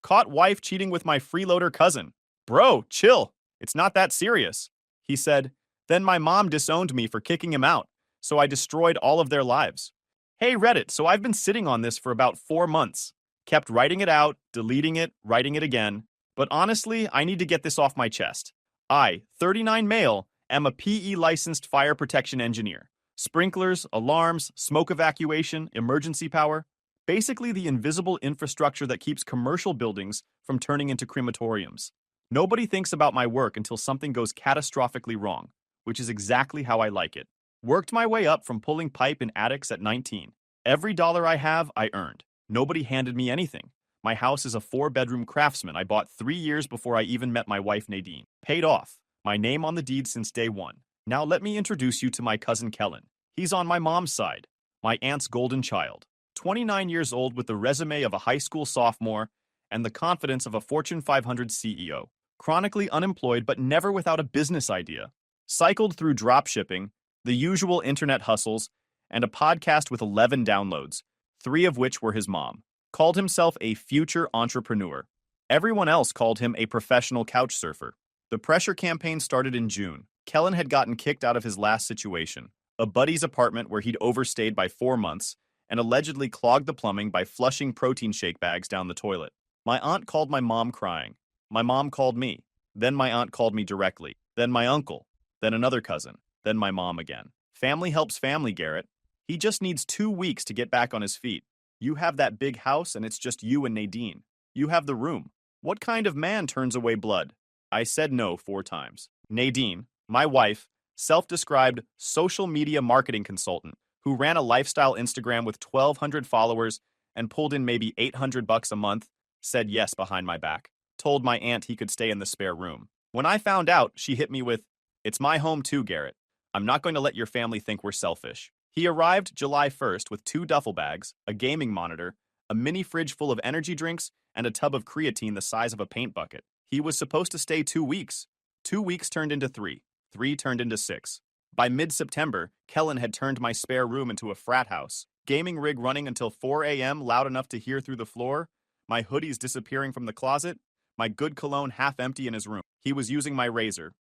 Caught wife cheating with my freeloader cousin. Bro, chill. It's not that serious. He said, then my mom disowned me for kicking him out, so I destroyed all of their lives. Hey Reddit, so I've been sitting on this for about 4 months. Kept writing it out, deleting it, writing it again. But honestly, I need to get this off my chest. I, 39 male, am a PE licensed fire protection engineer. Sprinklers, alarms, smoke evacuation, emergency power. Basically the invisible infrastructure that keeps commercial buildings from turning into crematoriums. Nobody thinks about my work until something goes catastrophically wrong, which is exactly how I like it. Worked my way up from pulling pipe in attics at 19. Every dollar I have, I earned. Nobody handed me anything. My house is a 4-bedroom Craftsman I bought 3 years before I even met my wife Nadine. Paid off. My name on the deed since day one. Now let me introduce you to my cousin Kellen. He's on my mom's side. My aunt's golden child. 29 years old with the resume of a high school sophomore and the confidence of a Fortune 500 CEO. Chronically unemployed but never without a business idea. Cycled through dropshipping, the usual internet hustles, and a podcast with 11 downloads, 3 of which were his mom. Called himself a future entrepreneur. Everyone else called him a professional couch surfer. The pressure campaign started in June. Kellen had gotten kicked out of his last situation, a buddy's apartment where he'd overstayed by 4 months, and allegedly clogged the plumbing by flushing protein shake bags down the toilet. My aunt called my mom crying. My mom called me. Then my aunt called me directly. Then my uncle. Then another cousin. Then my mom again. Family helps family, Garrett. He just needs 2 weeks to get back on his feet. You have that big house and it's just you and Nadine. You have the room. What kind of man turns away blood? I said no 4 times. Nadine, my wife, self-described social media marketing consultant, who ran a lifestyle Instagram with 1,200 followers and pulled in maybe $800 a month, said yes behind my back. Told my aunt he could stay in the spare room. When I found out, she hit me with, "It's my home too, Garrett. I'm not going to let your family think we're selfish." He arrived July 1st with 2 duffel bags, a gaming monitor, a mini fridge full of energy drinks, and a tub of creatine the size of a paint bucket. He was supposed to stay 2 weeks. 2 weeks turned into 3. 3 turned into 6. By mid-September, Kellen had turned my spare room into a frat house. Gaming rig running until 4 a.m. loud enough to hear through the floor. My hoodies disappearing from the closet. My good cologne half empty in his room. He was using my razor,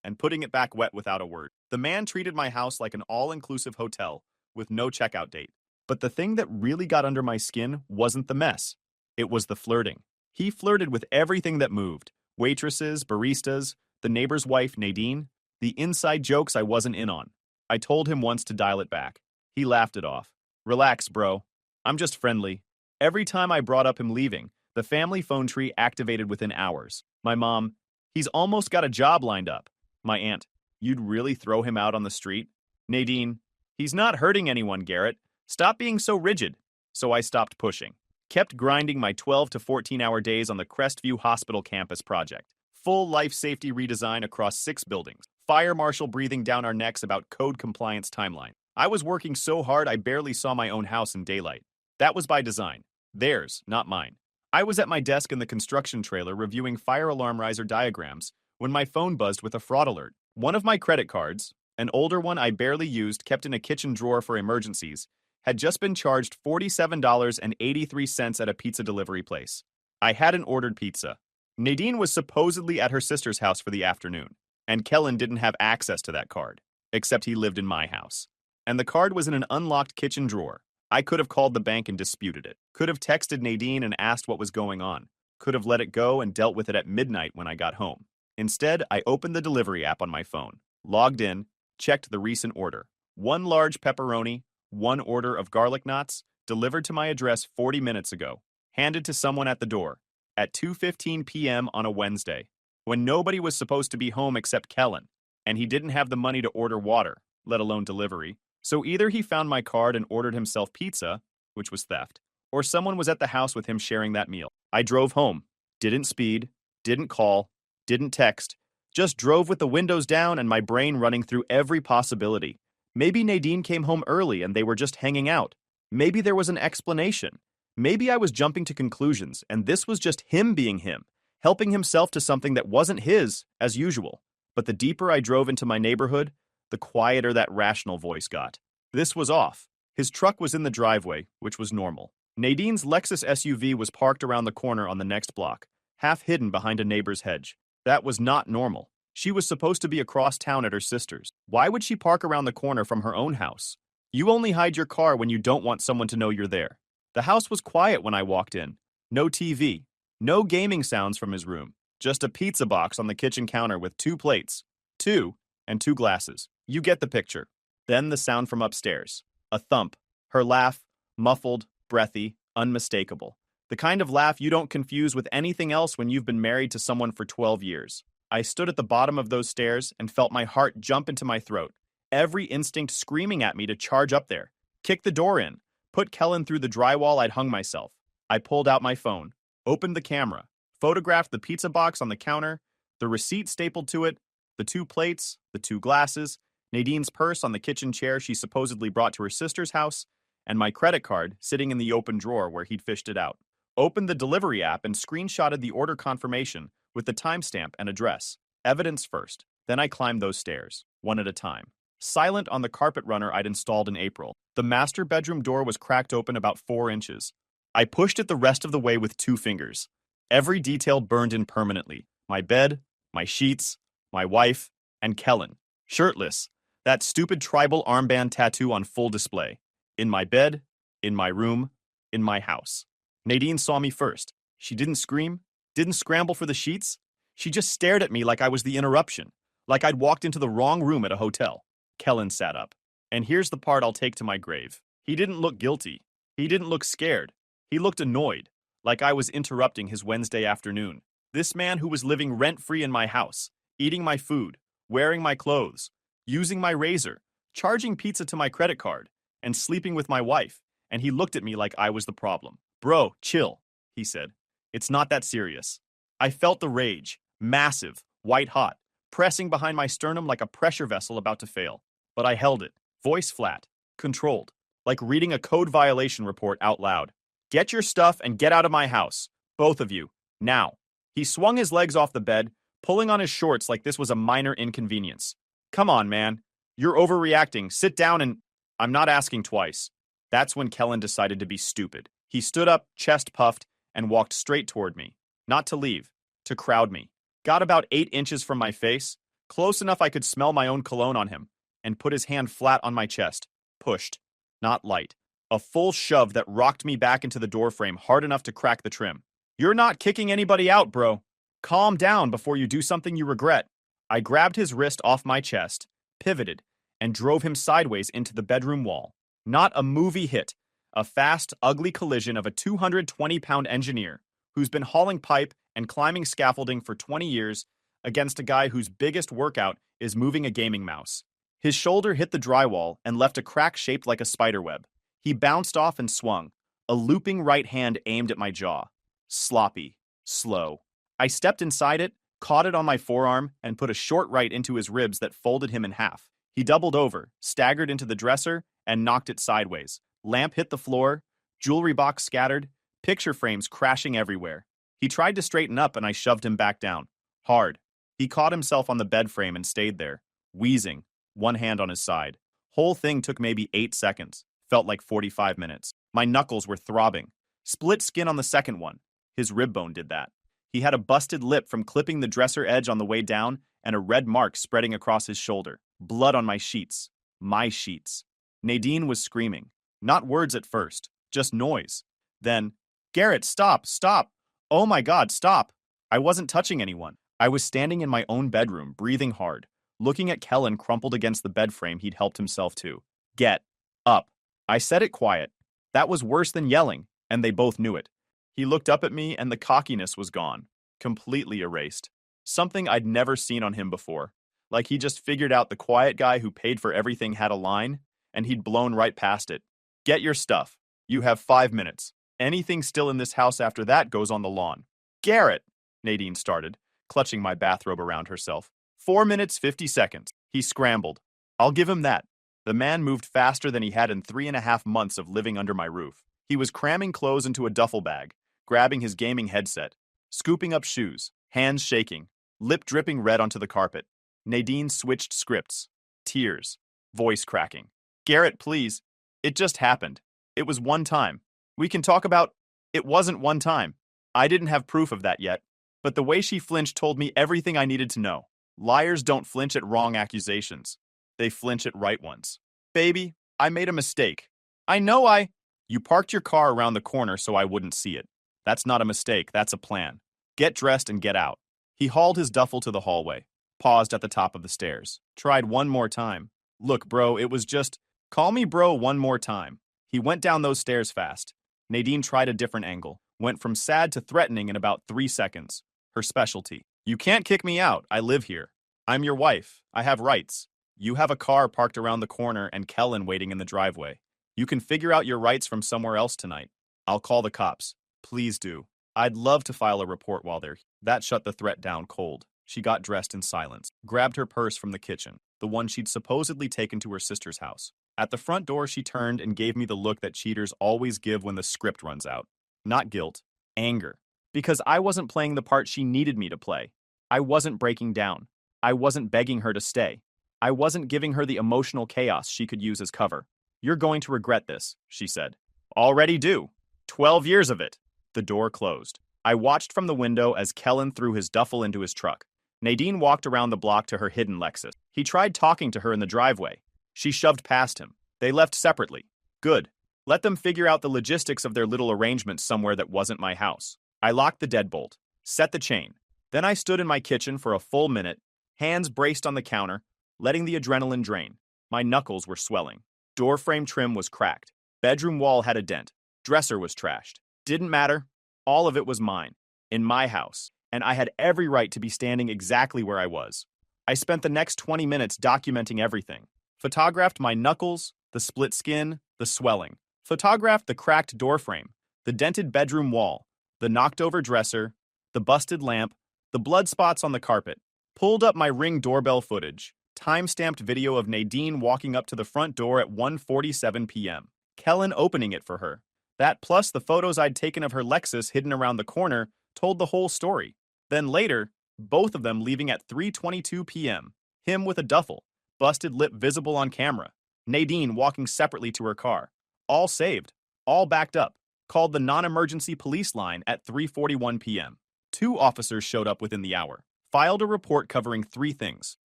and putting it back wet without a word. The man treated my house like an all-inclusive hotel, with no checkout date. But the thing that really got under my skin wasn't the mess. It was the flirting. He flirted with everything that moved. Waitresses, baristas, the neighbor's wife, Nadine. The inside jokes I wasn't in on. I told him once to dial it back. He laughed it off. Relax, bro. I'm just friendly. Every time I brought up him leaving, the family phone tree activated within hours. My mom, he's almost got a job lined up. My aunt, you'd really throw him out on the street? Nadine, he's not hurting anyone, Garrett. Stop being so rigid. So I stopped pushing. Kept grinding my 12 to 14-hour days on the Crestview Hospital campus project. Full life safety redesign across 6 buildings. Fire marshal breathing down our necks about code compliance timeline. I was working so hard I barely saw my own house in daylight. That was by design. Theirs, not mine. I was at my desk in the construction trailer reviewing fire alarm riser diagrams when my phone buzzed with a fraud alert. One of my credit cards, an older one I barely used kept in a kitchen drawer for emergencies, had just been charged $47.83 at a pizza delivery place. I hadn't ordered pizza. Nadine was supposedly at her sister's house for the afternoon, and Kellen didn't have access to that card, except he lived in my house. And the card was in an unlocked kitchen drawer. I could have called the bank and disputed it. Could have texted Nadine and asked what was going on. Could have let it go and dealt with it at midnight when I got home. Instead, I opened the delivery app on my phone, logged in, checked the recent order. 1 large pepperoni, 1 order of garlic knots, delivered to my address 40 minutes ago. Handed to someone at the door, at 2:15 p.m. on a Wednesday, when nobody was supposed to be home except Kellen, and he didn't have the money to order water, let alone delivery. So either he found my card and ordered himself pizza, which was theft, or someone was at the house with him sharing that meal. I drove home, didn't speed, didn't call, didn't text, just drove with the windows down and my brain running through every possibility. Maybe Nadine came home early and they were just hanging out. Maybe there was an explanation. Maybe I was jumping to conclusions and this was just him being him, helping himself to something that wasn't his, as usual. But the deeper I drove into my neighborhood, the quieter that rational voice got. This was off. His truck was in the driveway, which was normal. Nadine's Lexus SUV was parked around the corner on the next block, half hidden behind a neighbor's hedge. That was not normal. She was supposed to be across town at her sister's. Why would she park around the corner from her own house? You only hide your car when you don't want someone to know you're there. The house was quiet when I walked in. No TV. No gaming sounds from his room. Just a pizza box on the kitchen counter with 2 plates. 2 and 2 glasses. You get the picture. Then the sound from upstairs. A thump. Her laugh. Muffled, breathy, unmistakable. The kind of laugh you don't confuse with anything else when you've been married to someone for 12 years. I stood at the bottom of those stairs and felt my heart jump into my throat. Every instinct screaming at me to charge up there. Kick the door in. Put Kellen through the drywall I'd hung myself. I pulled out my phone. Opened the camera. Photographed the pizza box on the counter. The receipt stapled to it. The 2 plates. The 2 glasses. Nadine's purse on the kitchen chair she supposedly brought to her sister's house. And my credit card sitting in the open drawer where he'd fished it out. Opened the delivery app and screenshotted the order confirmation with the timestamp and address. Evidence first. Then I climbed those stairs, one at a time. Silent on the carpet runner I'd installed in April. The master bedroom door was cracked open about 4 inches. I pushed it the rest of the way with 2 fingers. Every detail burned in permanently. My bed, my sheets, my wife, and Kellen. Shirtless. That stupid tribal armband tattoo on full display. In my bed, in my room, in my house. Nadine saw me first. She didn't scream, didn't scramble for the sheets. She just stared at me like I was the interruption, like I'd walked into the wrong room at a hotel. Kellen sat up. And here's the part I'll take to my grave. He didn't look guilty. He didn't look scared. He looked annoyed, like I was interrupting his Wednesday afternoon. This man who was living rent-free in my house, eating my food, wearing my clothes, using my razor, charging pizza to my credit card, and sleeping with my wife, and he looked at me like I was the problem. Bro, chill, he said. It's not that serious. I felt the rage, massive, white hot, pressing behind my sternum like a pressure vessel about to fail. But I held it, voice flat, controlled, like reading a code violation report out loud. Get your stuff and get out of my house, both of you, now. He swung his legs off the bed, pulling on his shorts like this was a minor inconvenience. Come on, man. You're overreacting. Sit down and... I'm not asking twice. That's when Kellen decided to be stupid. He stood up, chest puffed, and walked straight toward me. Not to leave, to crowd me. Got about 8 inches from my face, close enough I could smell my own cologne on him, and put his hand flat on my chest. Pushed. Not light. A full shove that rocked me back into the doorframe hard enough to crack the trim. You're not kicking anybody out, bro. Calm down before you do something you regret. I grabbed his wrist off my chest, pivoted, and drove him sideways into the bedroom wall. Not a movie hit. A fast, ugly collision of a 220-pound engineer who's been hauling pipe and climbing scaffolding for 20 years against a guy whose biggest workout is moving a gaming mouse. His shoulder hit the drywall and left a crack shaped like a spiderweb. He bounced off and swung, a looping right hand aimed at my jaw. Sloppy. Slow. I stepped inside it, caught it on my forearm, and put a short right into his ribs that folded him in half. He doubled over, staggered into the dresser, and knocked it sideways. Lamp hit the floor, jewelry box scattered, picture frames crashing everywhere. He tried to straighten up and I shoved him back down. Hard. He caught himself on the bed frame and stayed there, wheezing, one hand on his side. Whole thing took maybe 8 seconds. Felt like 45 minutes. My knuckles were throbbing. Split skin on the second one. His rib bone did that. He had a busted lip from clipping the dresser edge on the way down and a red mark spreading across his shoulder. Blood on my sheets. My sheets. Nadine was screaming. Not words at first, just noise. Then, Garrett, stop, stop. Oh my God, stop. I wasn't touching anyone. I was standing in my own bedroom, breathing hard, looking at Kellen crumpled against the bed frame he'd helped himself to. Get up. I said it quiet. That was worse than yelling, and they both knew it. He looked up at me and the cockiness was gone, completely erased. Something I'd never seen on him before. Like he just figured out the quiet guy who paid for everything had a line, and he'd blown right past it. Get your stuff. You have 5 minutes. Anything still in this house after that goes on the lawn. Garrett, Nadine started, clutching my bathrobe around herself. 4 minutes, 50 seconds. He scrambled. I'll give him that. The man moved faster than he had in 3.5 months of living under my roof. He was cramming clothes into a duffel bag, grabbing his gaming headset, scooping up shoes, hands shaking, lip dripping red onto the carpet. Nadine switched scripts. Tears. Voice cracking. Garrett, please. It just happened. It was one time. We can talk about it wasn't one time. I didn't have proof of that yet, but the way she flinched told me everything I needed to know. Liars don't flinch at wrong accusations. They flinch at right ones. Baby, I made a mistake. I know I. You parked your car around the corner so I wouldn't see it. That's not a mistake, that's a plan. Get dressed and get out. He hauled his duffel to the hallway, paused at the top of the stairs, tried one more time. Look, bro, it was just. Call me bro one more time. He went down those stairs fast. Nadine tried a different angle, went from sad to threatening in about 3 seconds. Her specialty. You can't kick me out, I live here. I'm your wife, I have rights. You have a car parked around the corner and Kellen waiting in the driveway. You can figure out your rights from somewhere else tonight. I'll call the cops. Please do. I'd love to file a report while they're here. That shut the threat down cold. She got dressed in silence, grabbed her purse from the kitchen, the one she'd supposedly taken to her sister's house. At the front door, she turned and gave me the look that cheaters always give when the script runs out. Not guilt, anger. Because I wasn't playing the part she needed me to play. I wasn't breaking down. I wasn't begging her to stay. I wasn't giving her the emotional chaos she could use as cover. You're going to regret this, she said. Already do. 12 years of it. The door closed. I watched from the window as Kellen threw his duffel into his truck. Nadine walked around the block to her hidden Lexus. He tried talking to her in the driveway. She shoved past him. They left separately. Good. Let them figure out the logistics of their little arrangement somewhere that wasn't my house. I locked the deadbolt, set the chain. Then I stood in my kitchen for a full minute, hands braced on the counter, letting the adrenaline drain. My knuckles were swelling. Door frame trim was cracked. Bedroom wall had a dent. Dresser was trashed. Didn't matter. All of it was mine, in my house, and I had every right to be standing exactly where I was. I spent the next 20 minutes documenting everything. Photographed my knuckles, the split skin, the swelling. Photographed the cracked doorframe, the dented bedroom wall, the knocked-over dresser, the busted lamp, the blood spots on the carpet. Pulled up my Ring doorbell footage, time-stamped video of Nadine walking up to the front door at 1:47 p.m. Kellen opening it for her. That plus the photos I'd taken of her Lexus hidden around the corner told the whole story. Then later, both of them leaving at 3:22 p.m. Him with a duffel, busted lip visible on camera. Nadine walking separately to her car. All saved, all backed up. Called the non-emergency police line at 3:41 p.m. 2 officers showed up within the hour. Filed a report covering 3 things.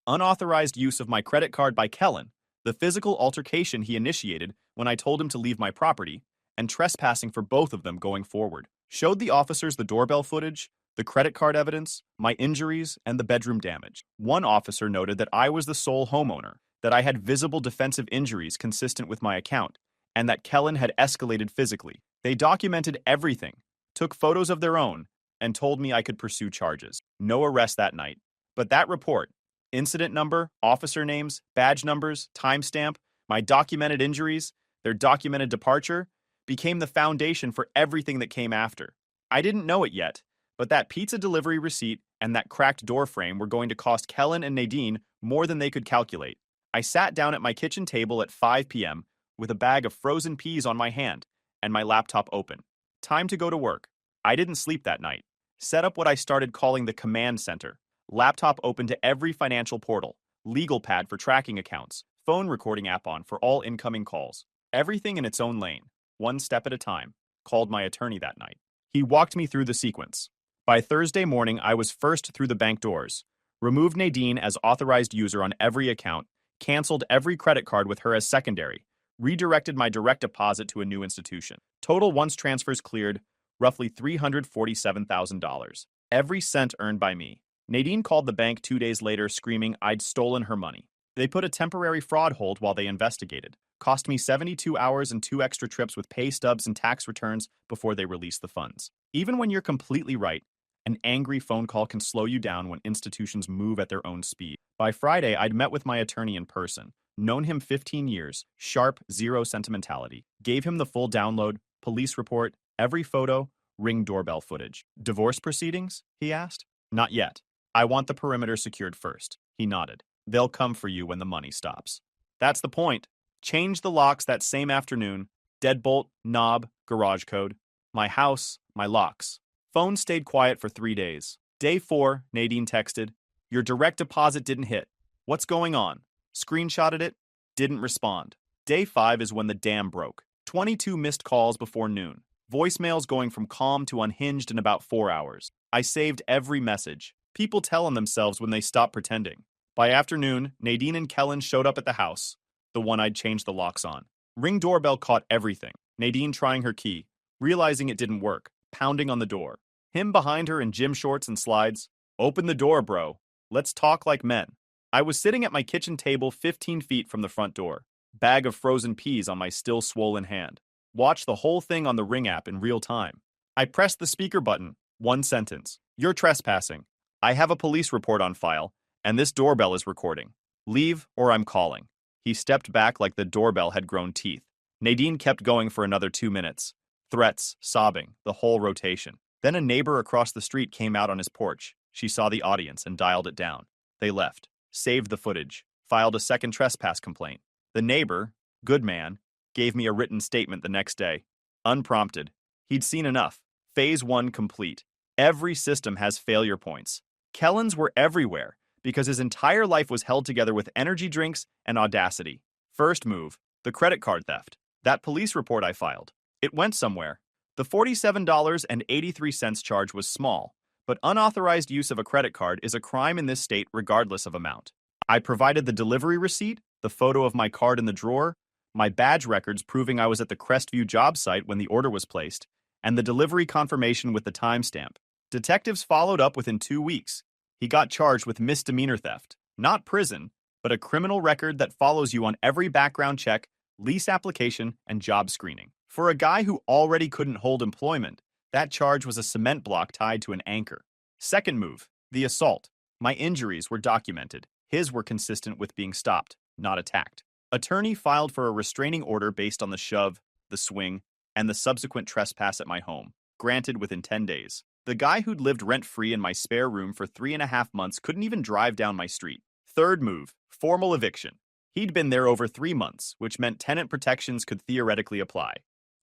Unauthorized use of my credit card by Kellen, the physical altercation he initiated when I told him to leave my property, and trespassing for both of them going forward. Showed the officers the doorbell footage, the credit card evidence, my injuries, and the bedroom damage. One officer noted that I was the sole homeowner, that I had visible defensive injuries consistent with my account, and that Kellen had escalated physically. They documented everything, took photos of their own, and told me I could pursue charges. No arrest that night. But that report, incident number, officer names, badge numbers, timestamp, my documented injuries, their documented departure, became the foundation for everything that came after. I didn't know it yet, but that pizza delivery receipt and that cracked door frame were going to cost Kellen and Nadine more than they could calculate. I sat down at my kitchen table at 5 p.m. with a bag of frozen peas on my hand and my laptop open. Time to go to work. I didn't sleep that night. Set up what I started calling the command center. Laptop open to every financial portal, legal pad for tracking accounts, phone recording app on for all incoming calls. Everything in its own lane, one step at a time. Called my attorney that night. He walked me through the sequence. By Thursday morning, I was first through the bank doors, removed Nadine as authorized user on every account, canceled every credit card with her as secondary, redirected my direct deposit to a new institution. Total once transfers cleared, roughly $347,000. Every cent earned by me. Nadine called the bank 2 days later screaming I'd stolen her money. They put a temporary fraud hold while they investigated. Cost me 72 hours and 2 extra trips with pay stubs and tax returns before they released the funds. Even when you're completely right, an angry phone call can slow you down when institutions move at their own speed. By Friday, I'd met with my attorney in person, known him 15 years, sharp, zero sentimentality. Gave him the full download, police report, every photo, Ring doorbell footage. Divorce proceedings? He asked. Not yet. I want the perimeter secured first. He nodded. They'll come for you when the money stops. That's the point. Changed the locks that same afternoon. Deadbolt, knob, garage code. My house, my locks. Phone stayed quiet for 3 days. Day 4, Nadine texted, your direct deposit didn't hit. What's going on? Screenshotted it. Didn't respond. Day 5 is when the dam broke. 22 missed calls before noon. Voicemails going from calm to unhinged in about 4 hours. I saved every message. People tell on themselves when they stop pretending. By afternoon, Nadine and Kellen showed up at the house, the one I'd changed the locks on. Ring doorbell caught everything. Nadine trying her key, realizing it didn't work, pounding on the door. Him behind her in gym shorts and slides. Open the door, bro. Let's talk like men. I was sitting at my kitchen table 15 feet from the front door, bag of frozen peas on my still swollen hand. Watch the whole thing on the Ring app in real time. I pressed the speaker button. One sentence. You're trespassing. I have a police report on file, and this doorbell is recording. Leave or I'm calling. He stepped back like the doorbell had grown teeth. Nadine kept going for another 2 minutes. Threats, sobbing, the whole rotation. Then a neighbor across the street came out on his porch. She saw the audience and dialed it down. They left, saved the footage, filed a second trespass complaint. The neighbor, good man, gave me a written statement the next day. Unprompted. He'd seen enough. Phase 1 complete. Every system has failure points. Kellen's were everywhere because his entire life was held together with energy drinks and audacity. First move, the credit card theft. That police report I filed. It went somewhere. The $47.83 charge was small, but unauthorized use of a credit card is a crime in this state regardless of amount. I provided the delivery receipt, the photo of my card in the drawer, my badge records proving I was at the Crestview job site when the order was placed, and the delivery confirmation with the timestamp. Detectives followed up within 2 weeks. He got charged with misdemeanor theft, not prison, but a criminal record that follows you on every background check, lease application, and job screening. For a guy who already couldn't hold employment, that charge was a cement block tied to an anchor. Second move, the assault. My injuries were documented. His were consistent with being stopped, not attacked. Attorney filed for a restraining order based on the shove, the swing, and the subsequent trespass at my home, granted within 10 days. The guy who'd lived rent-free in my spare room for 3.5 months couldn't even drive down my street. Third move, formal eviction. He'd been there over 3 months, which meant tenant protections could theoretically apply.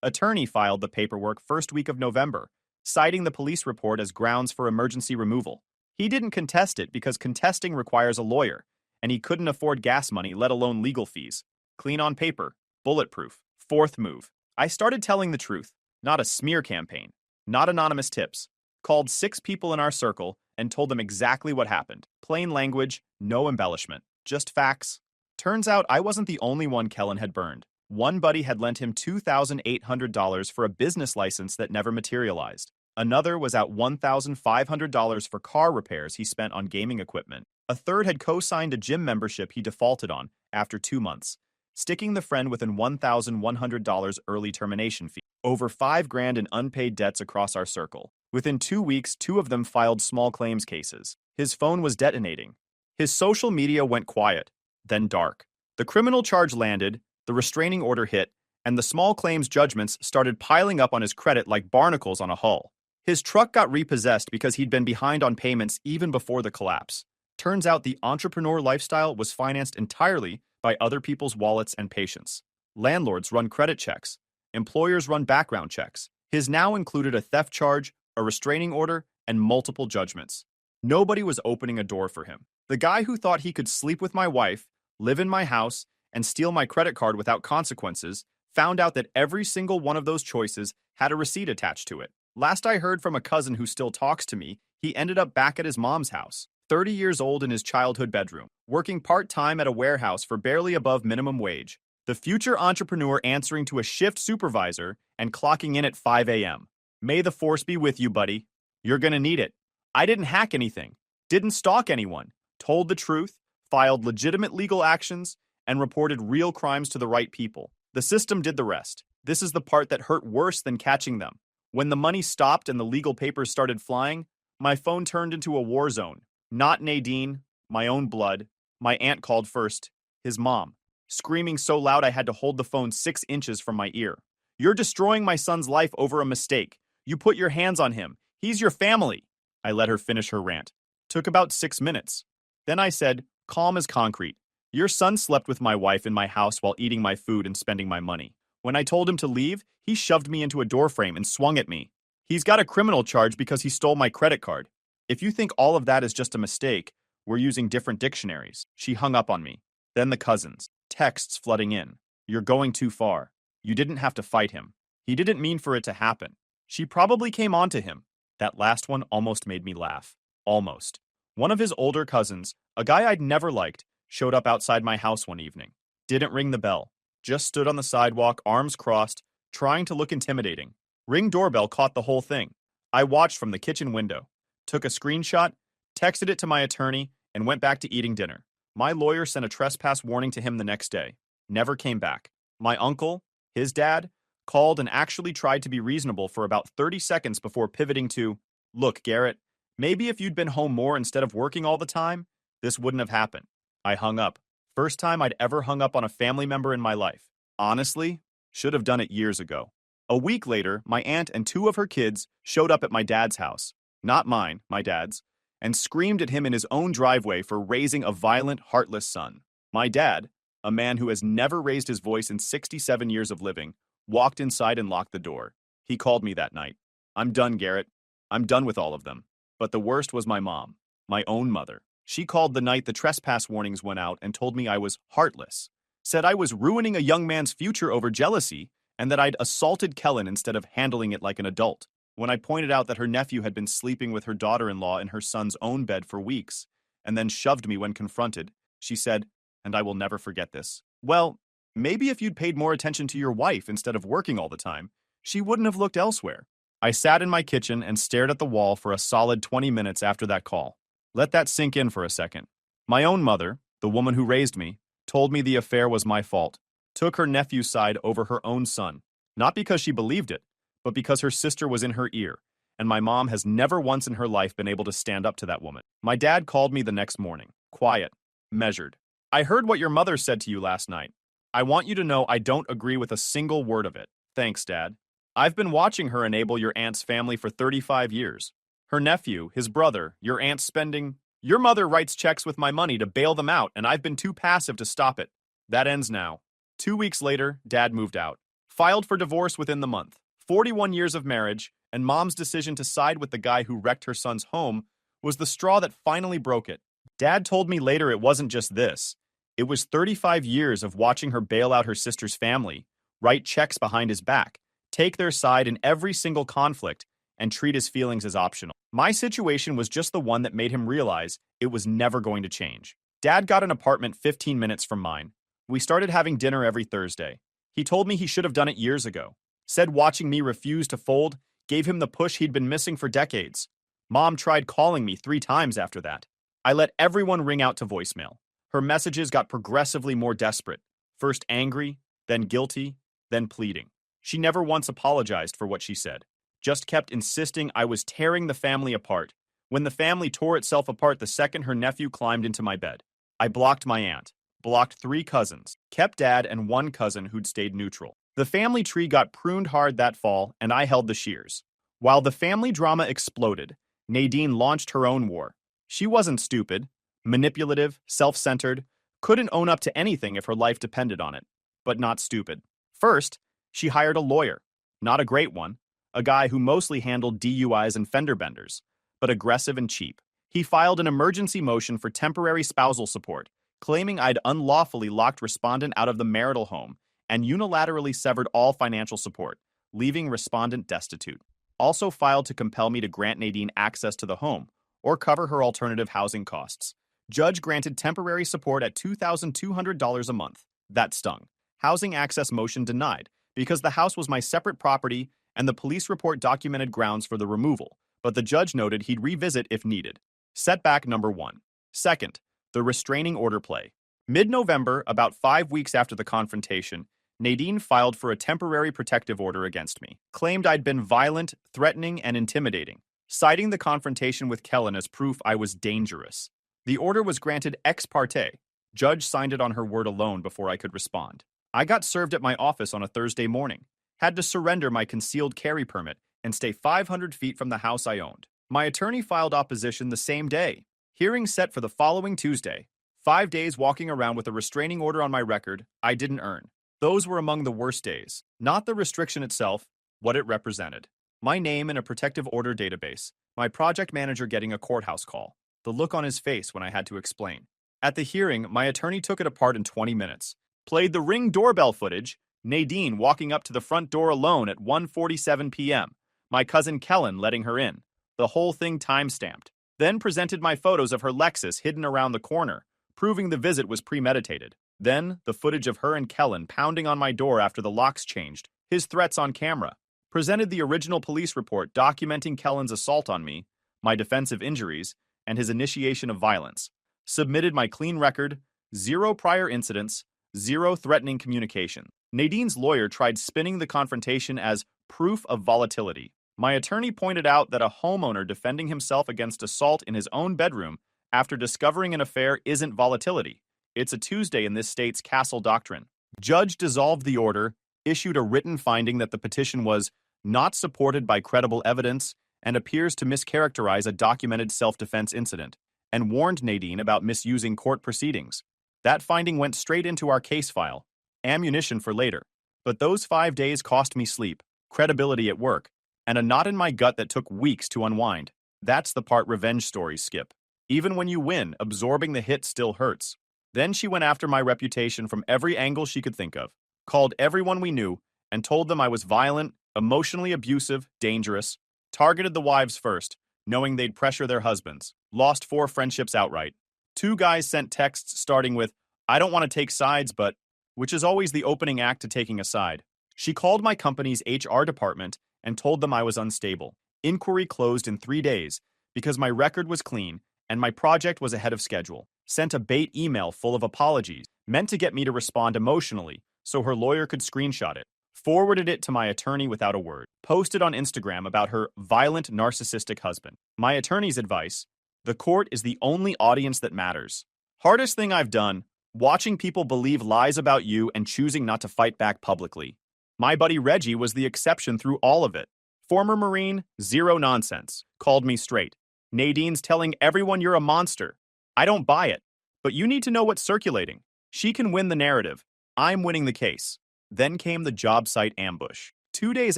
Attorney filed the paperwork first week of November, citing the police report as grounds for emergency removal. He didn't contest it because contesting requires a lawyer, and he couldn't afford gas money, let alone legal fees. Clean on paper, bulletproof. Fourth move. I started telling the truth, not a smear campaign, not anonymous tips. Called 6 people in our circle and told them exactly what happened. Plain language, no embellishment, just facts. Turns out I wasn't the only one Kellen had burned. One buddy had lent him $2,800 for a business license that never materialized. Another was out $1,500 for car repairs he spent on gaming equipment. A third had co-signed a gym membership he defaulted on after 2 months, sticking the friend with an $1,100 early termination fee. Over $5,000 in unpaid debts across our circle. Within 2 weeks, 2 of them filed small claims cases. His phone was detonating. His social media went quiet, then dark. The criminal charge landed, the restraining order hit, and the small claims judgments started piling up on his credit like barnacles on a hull. His truck got repossessed because he'd been behind on payments even before the collapse. Turns out the entrepreneur lifestyle was financed entirely by other people's wallets and patience. Landlords run credit checks. Employers run background checks. His now included a theft charge, a restraining order, and multiple judgments. Nobody was opening a door for him. The guy who thought he could sleep with my wife, live in my house, and steal my credit card without consequences found out that every single one of those choices had a receipt attached to it. Last I heard from a cousin who still talks to me, he ended up back at his mom's house, 30 years old in his childhood bedroom, working part-time at a warehouse for barely above minimum wage. The future entrepreneur answering to a shift supervisor and clocking in at 5 a.m. May the force be with you, buddy. You're gonna need it. I didn't hack anything, didn't stalk anyone, told the truth, filed legitimate legal actions, and reported real crimes to the right people. The system did the rest. This is the part that hurt worse than catching them. When the money stopped and the legal papers started flying, my phone turned into a war zone. Not Nadine, my own blood. My aunt called first, his mom, screaming so loud I had to hold the phone 6 inches from my ear. You're destroying my son's life over a mistake. You put your hands on him. He's your family. I let her finish her rant. Took about 6 minutes. Then I said, calm as concrete. Your son slept with my wife in my house while eating my food and spending my money. When I told him to leave, he shoved me into a doorframe and swung at me. He's got a criminal charge because he stole my credit card. If you think all of that is just a mistake, we're using different dictionaries. She hung up on me. Then the cousins. Texts flooding in. You're going too far. You didn't have to fight him. He didn't mean for it to happen. She probably came on to him. That last one almost made me laugh. Almost. One of his older cousins, a guy I'd never liked, showed up outside my house one evening. Didn't ring the bell. Just stood on the sidewalk, arms crossed, trying to look intimidating. Ring doorbell caught the whole thing. I watched from the kitchen window, took a screenshot, texted it to my attorney, and went back to eating dinner. My lawyer sent a trespass warning to him the next day. Never came back. My uncle, his dad, called and actually tried to be reasonable for about 30 seconds before pivoting to, "Look, Garrett, maybe if you'd been home more instead of working all the time, this wouldn't have happened." I hung up. First time I'd ever hung up on a family member in my life. Honestly, should have done it years ago. A week later, my aunt and two of her kids showed up at my dad's house. Not mine, my dad's, and screamed at him in his own driveway for raising a violent, heartless son. My dad, a man who has never raised his voice in 67 years of living, walked inside and locked the door. He called me that night. "I'm done, Garrett. I'm done with all of them." But the worst was my mom, my own mother. She called the night the trespass warnings went out and told me I was heartless, said I was ruining a young man's future over jealousy, and that I'd assaulted Kellen instead of handling it like an adult. When I pointed out that her nephew had been sleeping with her daughter-in-law in her son's own bed for weeks, and then shoved me when confronted, she said, and I will never forget this, "Well, maybe if you'd paid more attention to your wife instead of working all the time, she wouldn't have looked elsewhere." I sat in my kitchen and stared at the wall for a solid 20 minutes after that call. Let that sink in for a second. My own mother, the woman who raised me, told me the affair was my fault, took her nephew's side over her own son, not because she believed it, but because her sister was in her ear, and my mom has never once in her life been able to stand up to that woman. My dad called me the next morning, quiet, measured. "I heard what your mother said to you last night. I want you to know I don't agree with a single word of it." "Thanks, Dad. I've been watching her enable your aunt's family for 35 years. Her nephew, his brother, your aunt's spending. Your mother writes checks with my money to bail them out, and I've been too passive to stop it. That ends now." 2 weeks later, Dad moved out. Filed for divorce within the month. 41 years of marriage, and Mom's decision to side with the guy who wrecked her son's home was the straw that finally broke it. Dad told me later it wasn't just this. It was 35 years of watching her bail out her sister's family, write checks behind his back, take their side in every single conflict, and treat his feelings as optional. My situation was just the one that made him realize it was never going to change. Dad got an apartment 15 minutes from mine. We started having dinner every Thursday. He told me he should have done it years ago. Said watching me refuse to fold gave him the push he'd been missing for decades. Mom tried calling me 3 times after that. I let everyone ring out to voicemail. Her messages got progressively more desperate. First angry, then guilty, then pleading. She never once apologized for what she said. Just kept insisting I was tearing the family apart. When the family tore itself apart the second her nephew climbed into my bed. I blocked my aunt, blocked 3 cousins, kept Dad and 1 cousin who'd stayed neutral. The family tree got pruned hard that fall, and I held the shears. While the family drama exploded, Nadine launched her own war. She wasn't stupid, manipulative, self-centered, couldn't own up to anything if her life depended on it, but not stupid. First, she hired a lawyer, not a great one, a guy who mostly handled DUIs and fender benders, but aggressive and cheap. He filed an emergency motion for temporary spousal support, claiming I'd unlawfully locked respondent out of the marital home and unilaterally severed all financial support, leaving respondent destitute. Also filed to compel me to grant Nadine access to the home or cover her alternative housing costs. Judge granted temporary support at $2,200 a month. That stung. Housing access motion denied because the house was my separate property and the police report documented grounds for the removal, but the judge noted he'd revisit if needed. Setback number 1. Second, the restraining order play. Mid-November, about 5 weeks after the confrontation, Nadine filed for a temporary protective order against me, claimed I'd been violent, threatening, and intimidating, citing the confrontation with Kellen as proof I was dangerous. The order was granted ex parte. Judge signed it on her word alone before I could respond. I got served at my office on a Thursday morning, had to surrender my concealed carry permit and stay 500 feet from the house I owned. My attorney filed opposition the same day. Hearing set for the following Tuesday. 5 days walking around with a restraining order on my record I didn't earn. Those were among the worst days. Not the restriction itself, what it represented. My name in a protective order database. My project manager getting a courthouse call. The look on his face when I had to explain. At the hearing, my attorney took it apart in 20 minutes. Played the Ring doorbell footage, Nadine walking up to the front door alone at 1:47 p.m. My cousin Kellen letting her in. The whole thing time-stamped. Then presented my photos of her Lexus hidden around the corner, proving the visit was premeditated. Then the footage of her and Kellen pounding on my door after the locks changed, his threats on camera. Presented the original police report documenting Kellen's assault on me, my defensive injuries, and his initiation of violence. Submitted my clean record, 0 prior incidents, 0 threatening communication. Nadine's lawyer tried spinning the confrontation as proof of volatility. My attorney pointed out that a homeowner defending himself against assault in his own bedroom after discovering an affair isn't volatility. It's a Tuesday in this state's Castle Doctrine. Judge dissolved the order, issued a written finding that the petition was not supported by credible evidence and appears to mischaracterize a documented self-defense incident, and warned Nadine about misusing court proceedings. That finding went straight into our case file, ammunition for later. But those 5 days cost me sleep, credibility at work, and a knot in my gut that took weeks to unwind. That's the part revenge stories skip. Even when you win, absorbing the hit still hurts. Then she went after my reputation from every angle she could think of, called everyone we knew, and told them I was violent, emotionally abusive, dangerous, targeted the wives first, knowing they'd pressure their husbands, lost 4 friendships outright. 2 guys sent texts starting with, "I don't want to take sides, but," which is always the opening act to taking a side. She called my company's HR department and told them I was unstable. Inquiry closed in 3 days because my record was clean and my project was ahead of schedule. Sent a bait email full of apologies, meant to get me to respond emotionally so her lawyer could screenshot it. Forwarded it to my attorney without a word. Posted on Instagram about her violent, narcissistic husband. My attorney's advice: the court is the only audience that matters. Hardest thing I've done, watching people believe lies about you and choosing not to fight back publicly. My buddy Reggie was the exception through all of it. Former Marine, zero nonsense. Called me straight. Nadine's telling everyone you're a monster. I don't buy it. But you need to know what's circulating. She can win the narrative. I'm winning the case. Then came the job site ambush. 2 days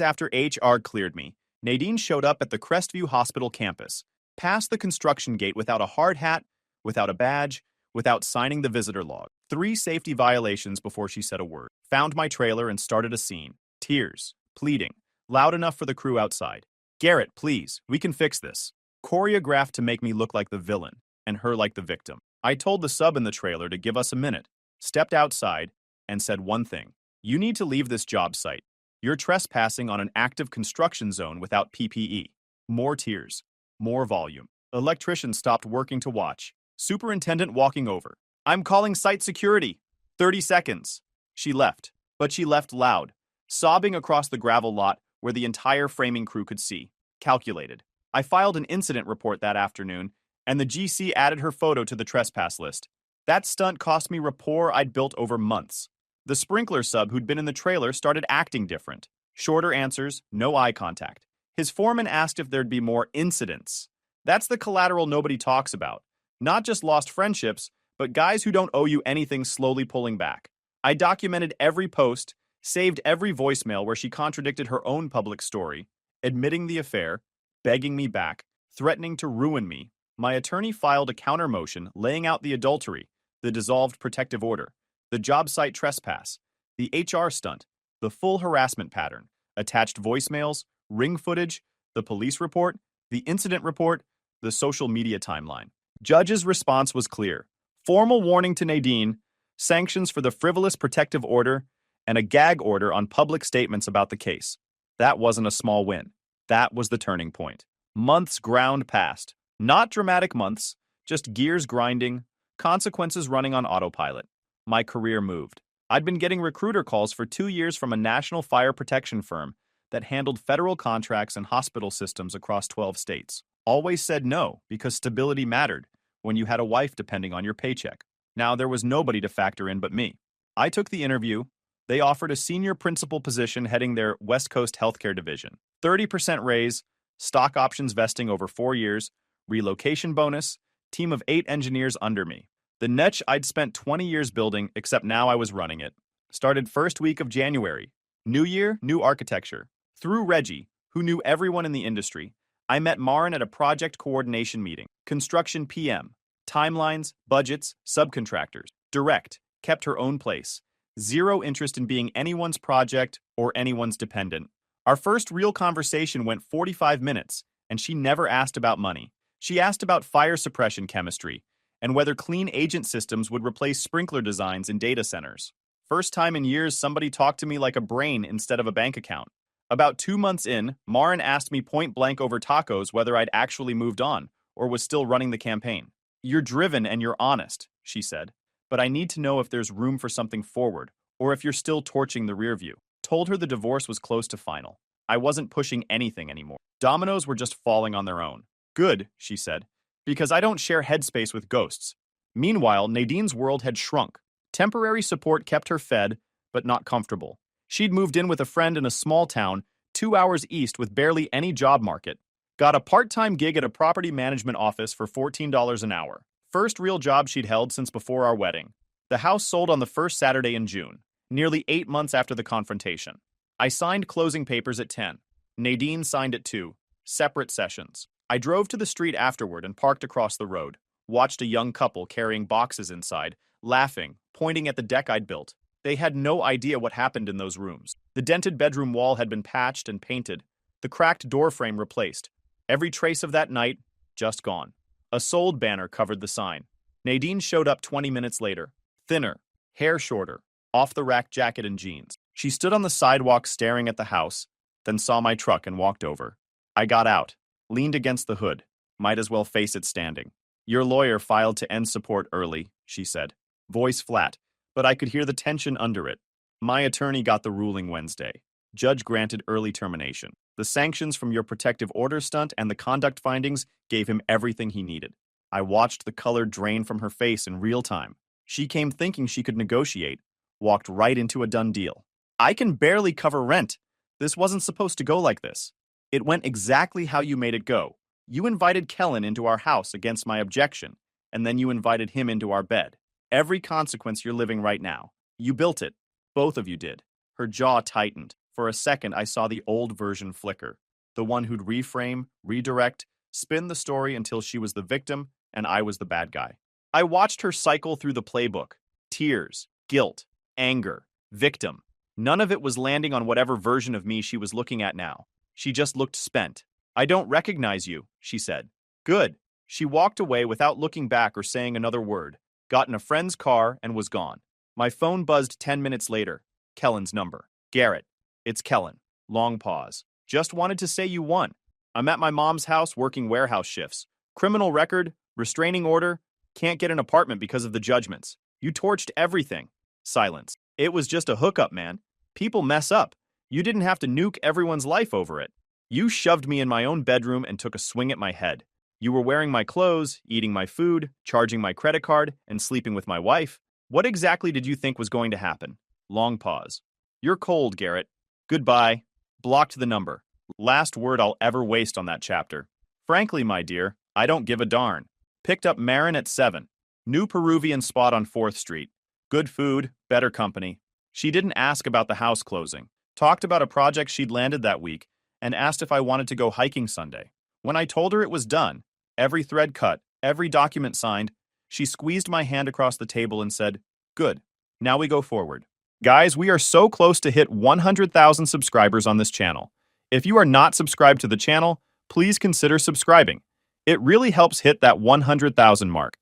after HR cleared me, Nadine showed up at the Crestview Hospital campus, passed the construction gate without a hard hat, without a badge, without signing the visitor log. 3 safety violations before she said a word. Found my trailer and started a scene. Tears, pleading, loud enough for the crew outside. "Garrett, please, we can fix this." Choreographed to make me look like the villain, and her like the victim. I told the sub in the trailer to give us a minute, stepped outside, and said one thing. "You need to leave this job site. You're trespassing on an active construction zone without PPE." More tears. More volume. Electrician stopped working to watch. Superintendent walking over. "I'm calling site security." 30 seconds. She left. But she left loud, sobbing across the gravel lot where the entire framing crew could see. Calculated. I filed an incident report that afternoon, and the GC added her photo to the trespass list. That stunt cost me rapport I'd built over months. The sprinkler sub who'd been in the trailer started acting different. Shorter answers, no eye contact. His foreman asked if there'd be more incidents. That's the collateral nobody talks about. Not just lost friendships, but guys who don't owe you anything slowly pulling back. I documented every post, saved every voicemail where she contradicted her own public story, admitting the affair, begging me back, threatening to ruin me. My attorney filed a counter motion laying out the adultery, the dissolved protective order, the job site trespass, the HR stunt, the full harassment pattern, attached voicemails, ring footage, the police report, the incident report, the social media timeline. Judge's response was clear. Formal warning to Nadine, sanctions for the frivolous protective order, and a gag order on public statements about the case. That wasn't a small win. That was the turning point. Months ground past. Not dramatic months, just gears grinding, consequences running on autopilot. My career moved. I'd been getting recruiter calls for 2 years from a national fire protection firm that handled federal contracts and hospital systems across 12 states. Always said no because stability mattered when you had a wife depending on your paycheck. Now there was nobody to factor in but me. I took the interview. They offered a senior principal position heading their West Coast healthcare division. 30% raise, stock options vesting over 4 years, relocation bonus, team of 8 engineers under me. The niche I'd spent 20 years building, except now I was running it. Started first week of January. New year, new architecture. Through Reggie, who knew everyone in the industry, I met Marin at a project coordination meeting. Construction PM. Timelines, budgets, subcontractors. Direct. Kept her own place. Zero interest in being anyone's project or anyone's dependent. Our first real conversation went 45 minutes, and she never asked about money. She asked about fire suppression chemistry and whether clean agent systems would replace sprinkler designs in data centers. First time in years somebody talked to me like a brain instead of a bank account. About 2 months in, Marin asked me point blank over tacos whether I'd actually moved on or was still running the campaign. You're driven and you're honest, she said, but I need to know if there's room for something forward or if you're still torching the rear view. Told her the divorce was close to final. I wasn't pushing anything anymore. Dominoes were just falling on their own. Good, she said, because I don't share headspace with ghosts. Meanwhile, Nadine's world had shrunk. Temporary support kept her fed, but not comfortable. She'd moved in with a friend in a small town, 2 hours east with barely any job market. Got a part-time gig at a property management office for $14 an hour. First real job she'd held since before our wedding. The house sold on the first Saturday in June, nearly 8 months after the confrontation. I signed closing papers at 10. Nadine signed at 2. Separate sessions. I drove to the street afterward and parked across the road. Watched a young couple carrying boxes inside, laughing, pointing at the deck I'd built. They had no idea what happened in those rooms. The dented bedroom wall had been patched and painted. The cracked door frame replaced. Every trace of that night, just gone. A sold banner covered the sign. Nadine showed up 20 minutes later. Thinner, hair shorter, off-the-rack jacket and jeans. She stood on the sidewalk staring at the house, then saw my truck and walked over. I got out, leaned against the hood. Might as well face it standing. Your lawyer filed to end support early, she said. Voice flat, but I could hear the tension under it. My attorney got the ruling Wednesday. Judge granted early termination. The sanctions from your protective order stunt and the conduct findings gave him everything he needed. I watched the color drain from her face in real time. She came thinking she could negotiate, walked right into a done deal. I can barely cover rent. This wasn't supposed to go like this. It went exactly how you made it go. You invited Kellen into our house against my objection, and then you invited him into our bed. Every consequence you're living right now. You built it. Both of you did. Her jaw tightened. For a second, I saw the old version flicker. The one who'd reframe, redirect, spin the story until she was the victim and I was the bad guy. I watched her cycle through the playbook. Tears, guilt, anger, victim. None of it was landing on whatever version of me she was looking at now. She just looked spent. I don't recognize you, she said. Good. She walked away without looking back or saying another word, got in a friend's car, and was gone. My phone buzzed 10 minutes later. Kellen's number. Garrett. It's Kellen. Long pause. Just wanted to say you won. I'm at my mom's house working warehouse shifts. Criminal record, restraining order, can't get an apartment because of the judgments. You torched everything. Silence. It was just a hookup, man. People mess up. You didn't have to nuke everyone's life over it. You shoved me in my own bedroom and took a swing at my head. You were wearing my clothes, eating my food, charging my credit card, and sleeping with my wife. What exactly did you think was going to happen? Long pause. You're cold, Garrett. Goodbye. Blocked the number. Last word I'll ever waste on that chapter. Frankly, my dear, I don't give a darn. Picked up Marin at 7. New Peruvian spot on 4th Street. Good food, better company. She didn't ask about the house closing. Talked about a project she'd landed that week and asked if I wanted to go hiking Sunday. When I told her it was done, every thread cut, every document signed, she squeezed my hand across the table and said, Good. Now we go forward. Guys, we are so close to hit 100,000 subscribers on this channel. If you are not subscribed to the channel, please consider subscribing. It really helps hit that 100,000 mark.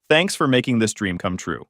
Thanks for making this dream come true.